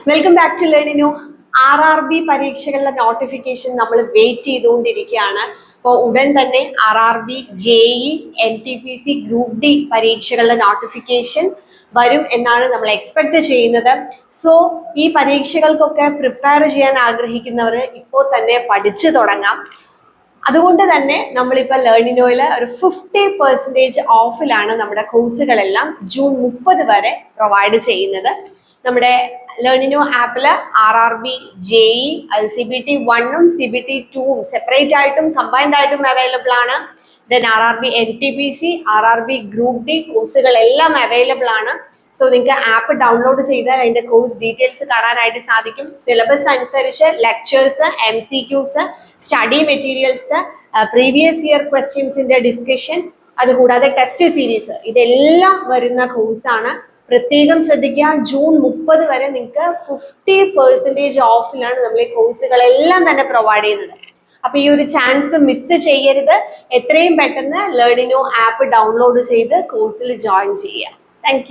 Welcome back to ലേണിനു. RRB പരീക്ഷകളുടെ notification നമ്മൾ വെയിറ്റ് ചെയ്തുകൊണ്ടിരിക്കുകയാണ്. അപ്പോൾ ഉടൻ തന്നെ RRB JE NTPC group D പരീക്ഷകളുടെ നോട്ടിഫിക്കേഷൻ വരും എന്നാണ് നമ്മൾ എക്സ്പെക്ട് ചെയ്യുന്നത്. സോ ഈ പരീക്ഷകൾക്കൊക്കെ പ്രിപ്പയർ ചെയ്യാൻ ആഗ്രഹിക്കുന്നവർ ഇപ്പോൾ തന്നെ പഠിച്ചു തുടങ്ങാം. അതുകൊണ്ട് തന്നെ നമ്മളിപ്പോൾ ലേണിനോയിൽ ഒരു 50% ഓഫിലാണ് നമ്മുടെ കോഴ്സുകളെല്ലാം ജൂൺ 30 വരെ പ്രൊവൈഡ് ചെയ്യുന്നത്. നമ്മുടെ ലേണിനോ ആപ്പിൽ RRB JE CBT 1ഉം CBT 2ഉം സെപ്പറേറ്റ് ആയിട്ടും കമ്പൈൻഡ് ആയിട്ടും അവൈലബിൾ ആണ്. Then RRB NTPC RRB group D കോഴ്സുകളെല്ലാം അവൈലബിൾ ആണ്. സോ നിങ്ങൾക്ക് ആപ്പ് ഡൗൺലോഡ് ചെയ്താൽ അതിന്റെ കോഴ്സ് ഡീറ്റെയിൽസ് കാണാനായിട്ട് സാധിക്കും. സിലബസ് അനുസരിച്ച് lectures, MCQs, study materials, previous year ക്വസ്റ്റ്യൻസിന്റെ ഡിസ്കഷൻ, അതുകൂടാതെ ടെസ്റ്റ് സീരീസ്, ഇതെല്ലാം വരുന്ന കോഴ്സാണ്. പ്രത്യേകം ശ്രദ്ധിക്കുക, ജൂൺ 30 വരെ നിങ്ങൾക്ക് 50% ഓഫിലാണ് നമ്മൾ ഈ കോഴ്സുകളെല്ലാം തന്നെ പ്രൊവൈഡ് ചെയ്യുന്നത്. അപ്പൊ ഈ ഒരു ചാൻസ് മിസ് ചെയ്യരുത്. എത്രയും പെട്ടെന്ന് ലേണിനോ ആപ്പ് ഡൗൺലോഡ് ചെയ്ത് കോഴ്സിൽ ജോയിൻ ചെയ്യുക. താങ്ക്